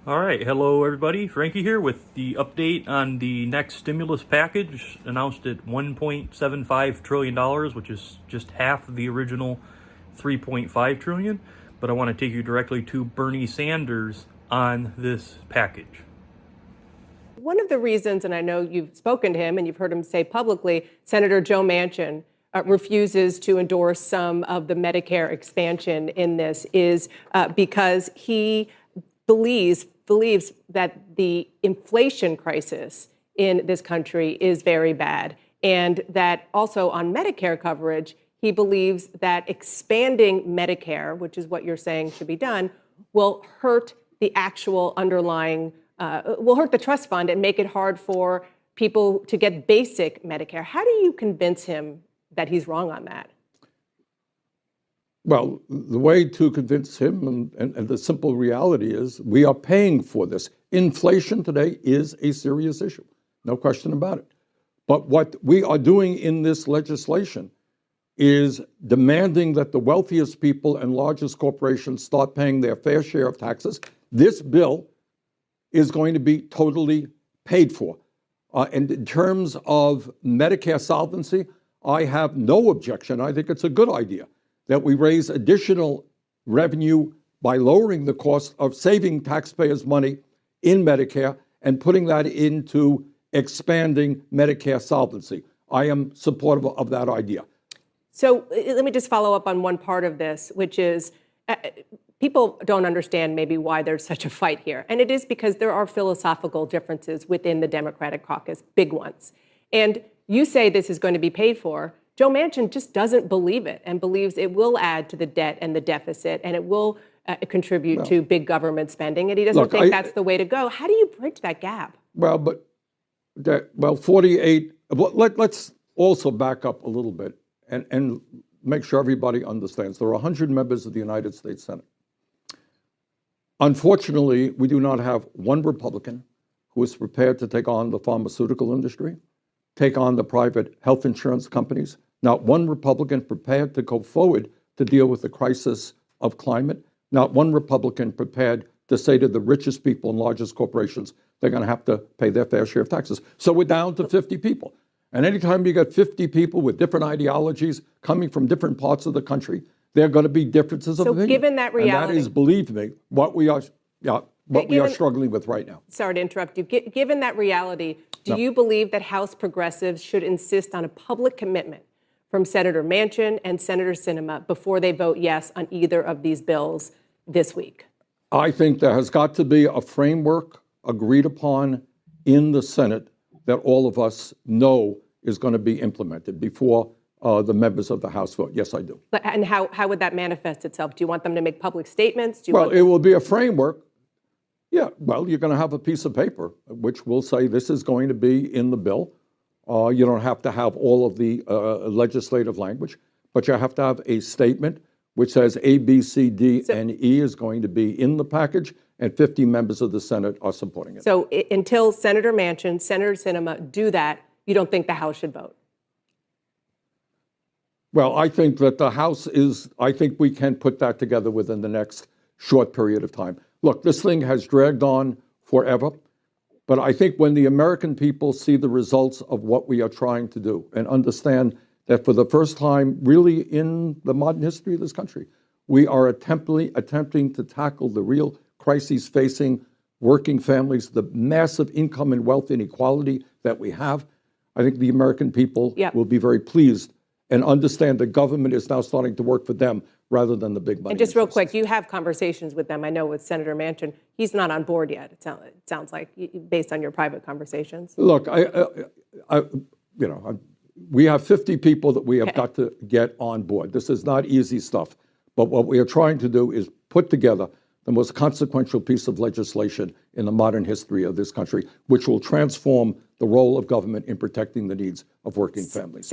All right, hello everybody. Frankie here with the update on the next stimulus package announced at $1.75 trillion, which is just half of the original $3.5 trillion. But I want to take you directly to Bernie Sanders on this package. One of the reasons, and I know you've spoken to him and you've heard him say publicly, Senator Joe Manchin refuses to endorse some of the Medicare expansion in this is because he believes that the inflation crisis in this country is very bad, and that also on Medicare coverage, he believes that expanding Medicare, which is what you're saying should be done, will hurt the actual underlying, will hurt the trust fund and make it hard for people to get basic Medicare. How do you convince him that he's wrong on that? Well, the way to convince him, and the simple reality is, we are paying for this. Inflation today is a serious issue, no question about it. But what we are doing in this legislation is demanding that the wealthiest people and largest corporations start paying their fair share of taxes. This bill is going to be totally paid for. And in terms of Medicare solvency, I have no objection. I think it's a good idea that we raise additional revenue by lowering the cost of saving taxpayers' money in Medicare and putting that into expanding Medicare solvency. I am supportive of that idea. So let me just follow up on one part of this, which is people don't understand maybe why there's such a fight here. And it is because there are philosophical differences within the Democratic caucus, big ones. And you say this is going to be paid for. Joe Manchin just doesn't believe it and believes it will add to the debt and the deficit, and it will contribute to big government spending, and he doesn't think that's the way to go. How do you bridge that gap? Well, 48, let's also back up a little bit and make sure everybody understands. There are 100 members of the United States Senate. Unfortunately, we do not have one Republican who is prepared to take on the pharmaceutical industry, take on the private health insurance companies. Not one Republican prepared to go forward to deal with the crisis of climate. Not one Republican prepared to say to the richest people and largest corporations, they're going to have to pay their fair share of taxes. So we're down to 50 people. And anytime you get 50 people with different ideologies coming from different parts of the country, there are going to be differences of opinion. So given that reality, and that is, believe me, what we are struggling with right now. Sorry to interrupt you. Given that reality, do you believe that House progressives should insist on a public commitment from Senator Manchin and Senator Sinema before they vote yes on either of these bills this week? I think there has got to be a framework agreed upon in the Senate that all of us know is going to be implemented before the members of the House vote. Yes, I do. And how would that manifest itself? Do you want them to make public statements? It will be a framework. Yeah, well, you're going to have a piece of paper which will say this is going to be in the bill. You don't have to have all of the legislative language, but you have to have a statement which says A, B, C, D, and E is going to be in the package, and 50 members of the Senate are supporting it. So until Senator Manchin, Senator Sinema do that, you don't think the House should vote? Well, I think that the House I think we can put that together within the next short period of time. Look, this thing has dragged on forever, but I think when the American people see the results of what we are trying to do and understand that for the first time really in the modern history of this country, we are attempting to tackle the real crises facing working families, the massive income and wealth inequality that we have, I think the American people will be very pleased and understand the government is now starting to work for them rather than the big money. And just real quick, you have conversations with them. I know with Senator Manchin, he's not on board yet. It sounds like, based on your private conversations. Look, we have 50 people that we have got to get on board. This is not easy stuff, but what we are trying to do is put together the most consequential piece of legislation in the modern history of this country, which will transform the role of government in protecting the needs of working families.